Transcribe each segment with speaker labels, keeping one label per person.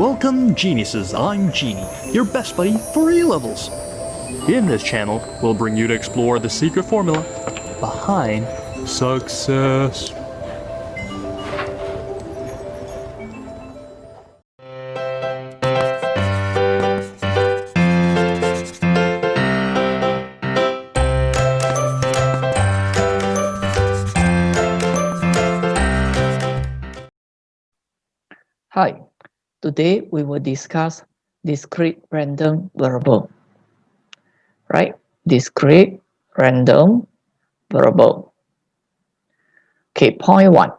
Speaker 1: Welcome geniuses, I'm Genie, your best buddy for A-levels. In this channel, we'll bring you to explore the secret formula behind success.
Speaker 2: Hi, today we will discuss discrete random variable, right? Discrete random variable. Okay, point one.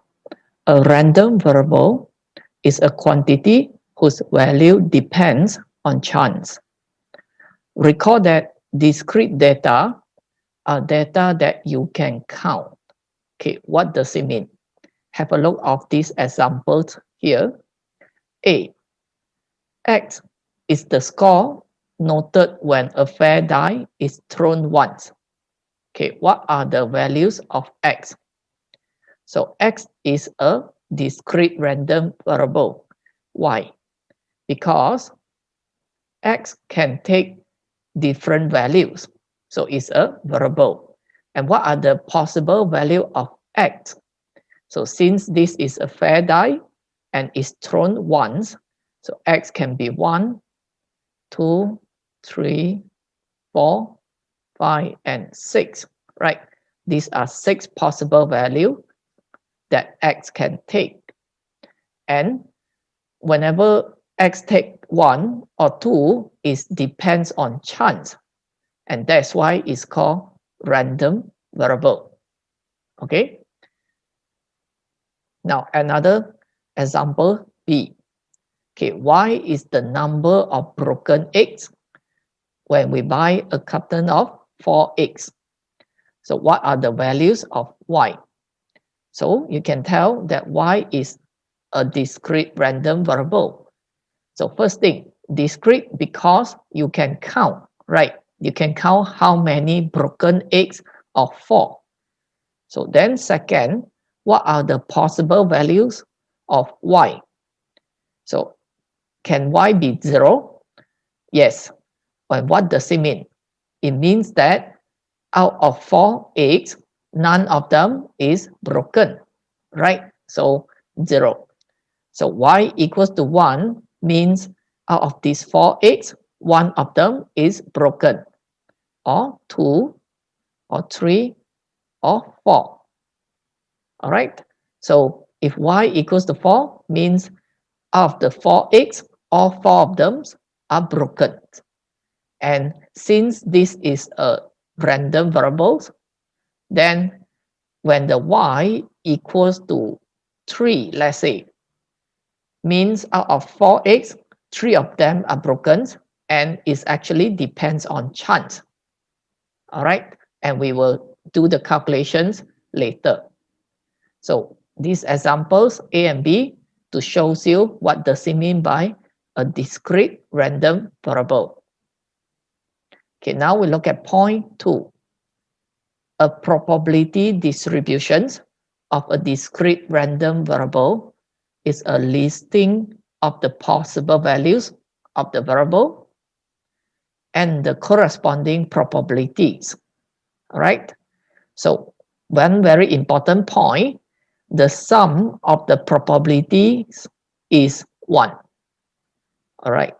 Speaker 2: A random variable is a quantity whose value depends on chance. Recall that discrete data are data that you can count. Okay, what does it mean? Have a look of these examples here. A. X is the score noted when a fair die is thrown once. Okay, what are the values of X? So X is a discrete random variable. Why? Because X can take different values. So it's a variable. And what are the possible value of X? So since this is a fair die and is thrown once, so X can be 1, 2, 3, 4, 5, and 6, right? These are 6 possible values that X can take. And whenever X take 1 or 2, it depends on chance. And that's why it's called random variable. Okay? Now, another example B. Okay, Y is the number of broken eggs when we buy a carton of 4 eggs. So what are the values of Y? So you can tell that Y is a discrete random variable. So first thing, discrete because you can count, right? You can count how many broken eggs of 4. So then second, what are the possible values of Y? So can Y be 0? Yes. And what does it mean? It means that out of 4 eggs, none of them is broken, right? So 0. So Y equals to 1 means out of these 4 eggs, 1 of them is broken, or 2, or 3, or 4. All right. So if Y equals to 4 means out of the 4 eggs, all 4 of them are broken. And since this is a random variable, then when the Y equals to 3, let's say, means out of 4 eggs, 3 of them are broken, and it actually depends on chance. All right, and we will do the calculations later. So these examples A and B to show you what does it mean by a discrete random variable. Okay, now we look at point 2. A probability distribution of a discrete random variable is a listing of the possible values of the variable and the corresponding probabilities. All right. So one very important point, the sum of the probabilities is 1. All right.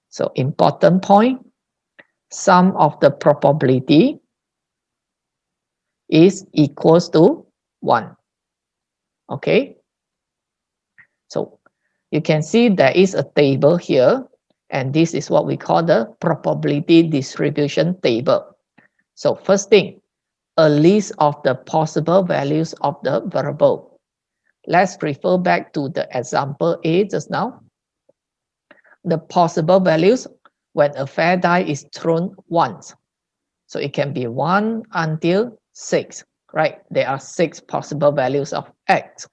Speaker 2: So important point, sum of the probability is equals to 1. Okay. So you can see there is a table here, and this is what we call the probability distribution table. So first thing, a list of the possible values of the variable. Let's refer back to the example A just now. The possible values when a fair die is thrown once. So it can be 1 until 6, right? There are 6 possible values of X.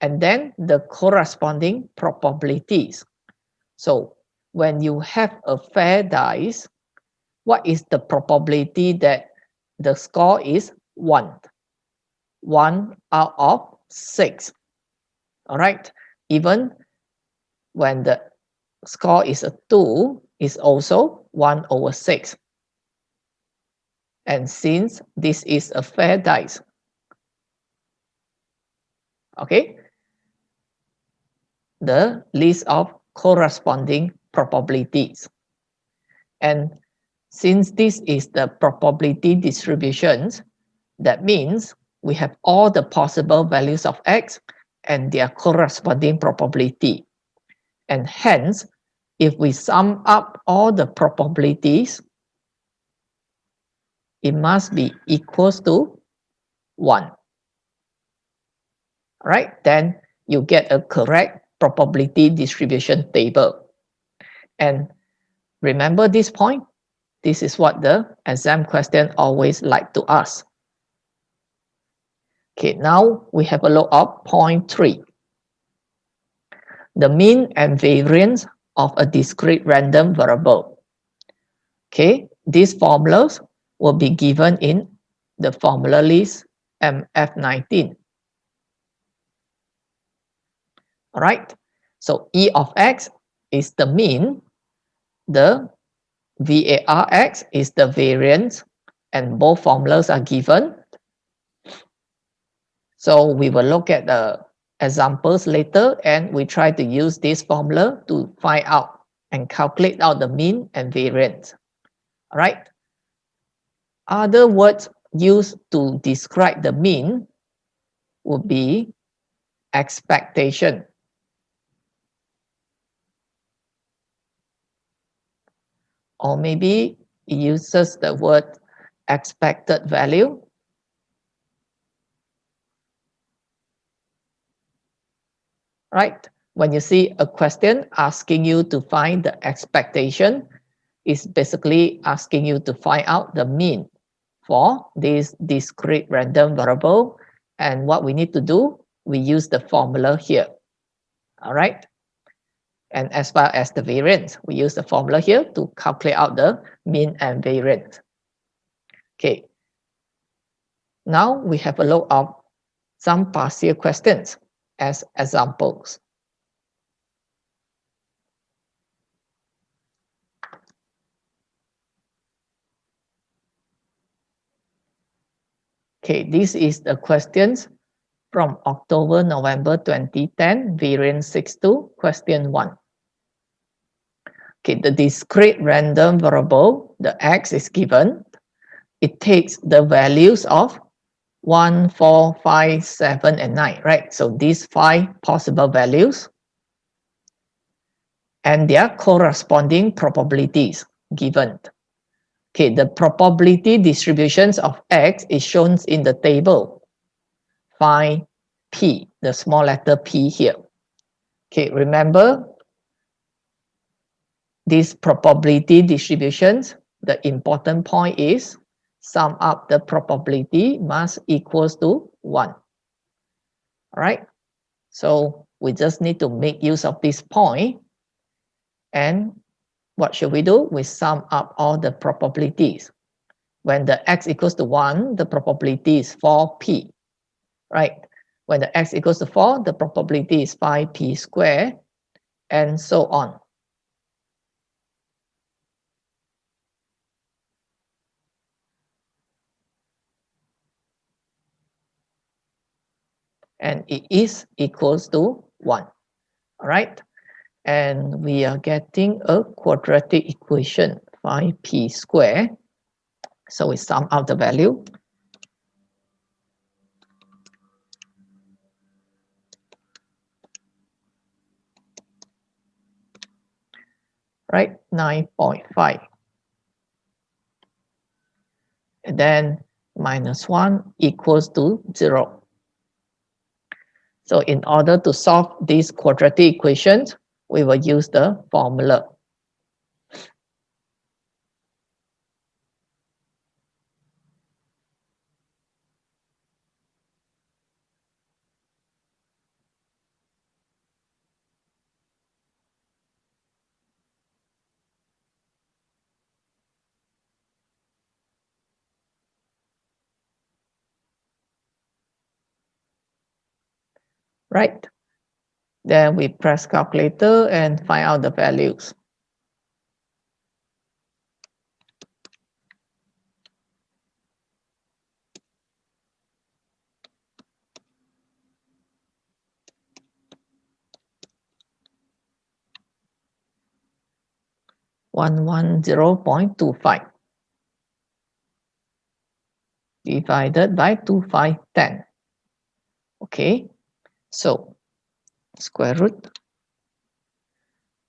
Speaker 2: And then the corresponding probabilities. So when you have a fair dice, what is the probability that the score is 1? 1 out of 6. All right. Even when the score is a 2, is also 1 over 6. And since this is a fair dice, okay, the list of corresponding probabilities. And since this is the probability distributions, that means we have all the possible values of x and their corresponding probability. And hence, if we sum up all the probabilities, it must be equals to 1. Right? Then you get a correct probability distribution table. And remember this point? This is what the exam question always like to ask. Okay, now we have a look at point 3. The mean and variance of a discrete random variable. Okay, these formulas will be given in the formula list MF19. All right, so E of x is the mean, the VARX is the variance, and both formulas are given. So we will look at the examples later, and we try to use this formula to find out and calculate out the mean and variance. All right. Other words used to describe the mean would be expectation. Or maybe it uses the word expected value. Right? When you see a question asking you to find the expectation, it's basically asking you to find out the mean for this discrete random variable. And what we need to do, we use the formula here. All right. And as far as the variance, we use the formula here to calculate out the mean and variance. Okay. Now we have a look at some partial questions as examples. Okay, this is the questions from October-November 2010, variance 6.2, question 1. Okay, the discrete random variable, the x is given. It takes the values of 1, 4, 5, 7, and 9, right? So these 5 possible values and their corresponding probabilities given. Okay, the probability distributions of x is shown in the table. Find P, the small letter P here. Okay, remember these probability distributions, the important point is sum up the probability must equals to 1. All right, so we just need to make use of this point. And what should we do? We sum up all the probabilities. When the x equals to 1, the probability is 4p, right? When the x equals to 4, the probability is 5p squared, and so on. And it is equals to 1. All right. And we are getting a quadratic equation, 5p squared. So we sum out the value. Right, 9.5. And then minus 1 equals to 0. So in order to solve these quadratic equations, we will use the formula. Right. Then we press calculator and find out the values. (110.25) divided by 2510. Okay, so square root,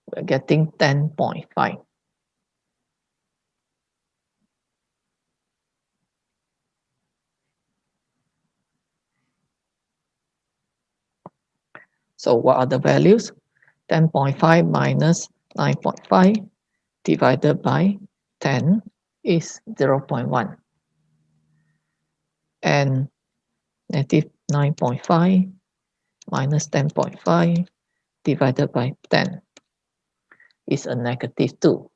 Speaker 2: we're getting 10.5. So what are the values? 10.5 minus 9.5 divided by 10 is 0.1. And negative 9.5 minus 10.5 divided by 10 is a negative 2.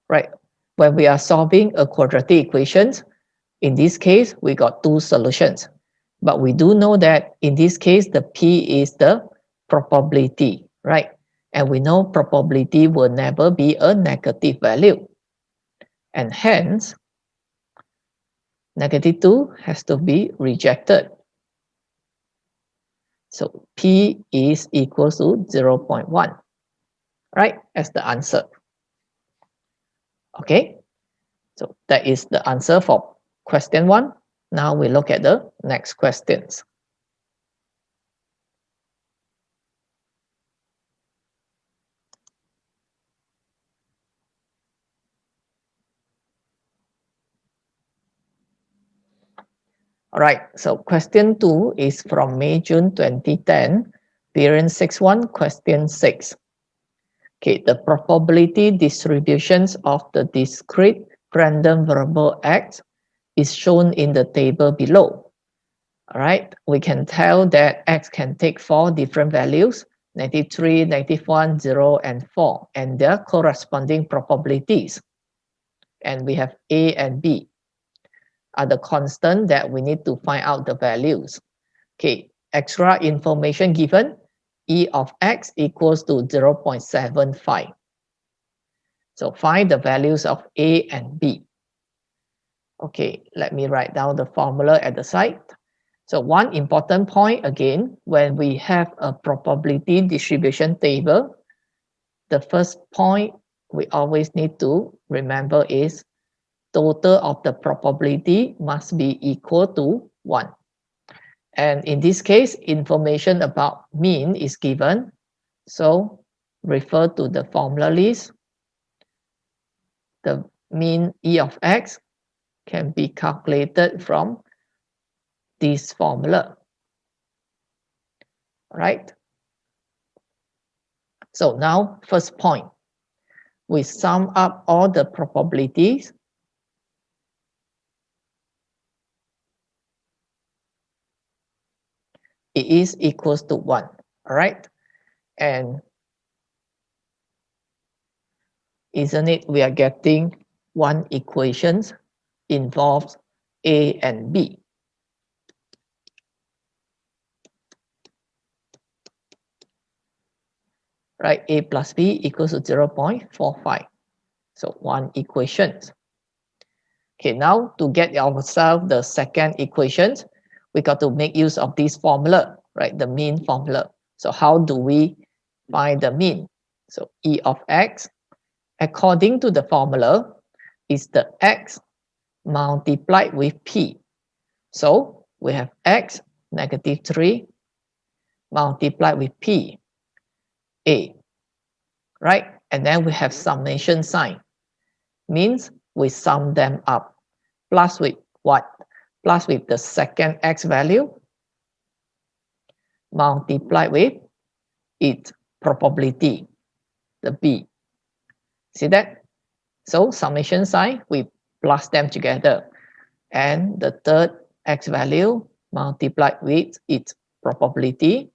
Speaker 2: Right, when we are solving a quadratic equation, in this case, we got two solutions. But we do know that in this case, the P is the probability, right? And we know probability will never be a negative value. And hence, negative 2 has to be rejected. So P is equal to 0.1, right? As the answer. Okay, so that is the answer for question 1. Now we look at the next questions. All right, so question 2 is from May-June 2010, variant 6.1, question 6. Okay, the probability distributions of the discrete random variable x is shown in the table below. All right, we can tell that x can take 4 different values, -3, -1, 0, and 4, and their corresponding probabilities. And we have A and B are the constant that we need to find out the values. Okay, extra information given, E of x equals to 0.75. So find the values of A and B. Okay, let me write down the formula at the side. So one important point again, when we have a probability distribution table, the first point we always need to remember is total of the probability must be equal to 1. And in this case, information about mean is given. So refer to the formula list. The mean E of x can be calculated from this formula. Right? So now, first point, we sum up all the probabilities. It is equals to 1. All right? And isn't it we are getting one equation involves A and B. Right, A plus B equals to 0.45. So one equation. Okay, now to get ourselves the second equation, we got to make use of this formula, right? The mean formula. So how do we find the mean? So E of x, according to the formula, is the x multiplied with P. So we have x -3 multiplied with P, A, right? And then we have summation sign. Means we sum them up. Plus with what? Plus with the second x value multiplied with its probability, the B. See that? So summation sign, we plus them together. And the third x value multiplied with its probability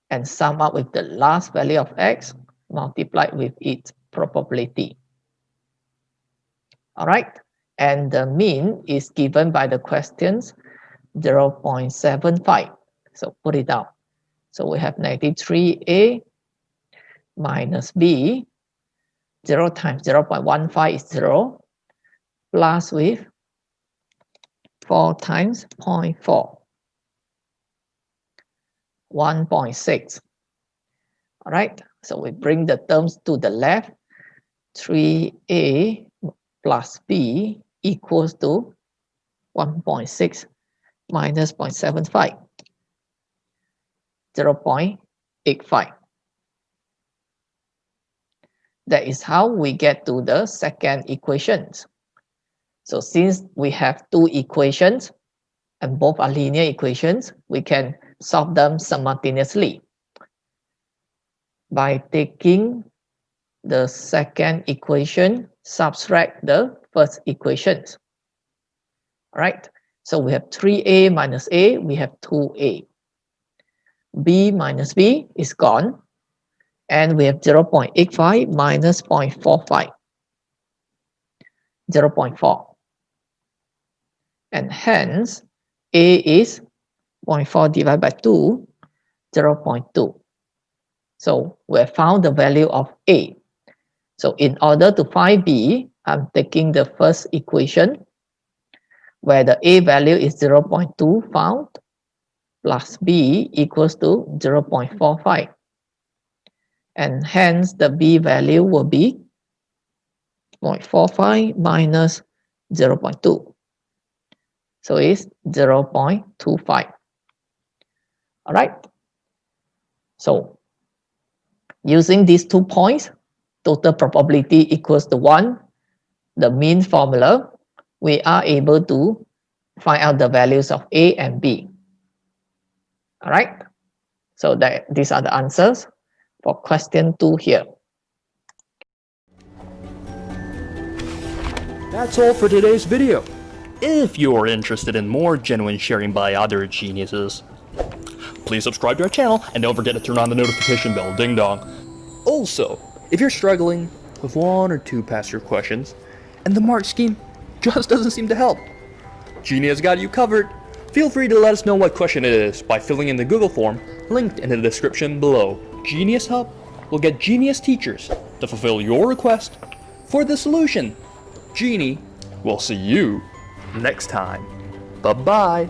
Speaker 2: and sum up with the last value of x multiplied with its probability. All right, and the mean is given by the questions 0.75. So put it down. So we have negative 3a minus b. 0 times 0.15 is 0, plus with 4 times 0.4, 1.6. All right, so we bring the terms to the left. 3a plus b equals to 1.6 minus 0.75, 0.85. That is how we get to the second equation. So since we have two equations and both are linear equations, we can solve them simultaneously by taking the second equation, subtract the first equation. All right, so we have 3a minus a, we have 2a. b minus b is gone, and we have 0.85 minus 0.45, 0.4. And hence, a is 0.4 divided by 2, 0.2. So we have found the value of a. So in order to find b, I'm taking the first equation, where the a value is 0.2 found, plus b equals to 0.45. And hence the b value will be 0.45 minus 0.2. So it's 0.25. All right. So using these 2 points, total probability equals to 1, the mean formula, we are able to find out the values of a and b. All right. So these are the answers for question 2 here.
Speaker 1: That's all for today's video. If you're interested in more genuine sharing by other geniuses, please subscribe to our channel and don't forget to turn on the notification bell, ding dong. Also, if you're struggling with 1 or 2 past year questions and the mark scheme just doesn't seem to help, Genie has got you covered. Feel free to let us know what question it is by filling in the Google form linked in the description below. GenieUs Hub will get genius teachers to fulfill your request for the solution. Genie will see you next time. Bye-bye.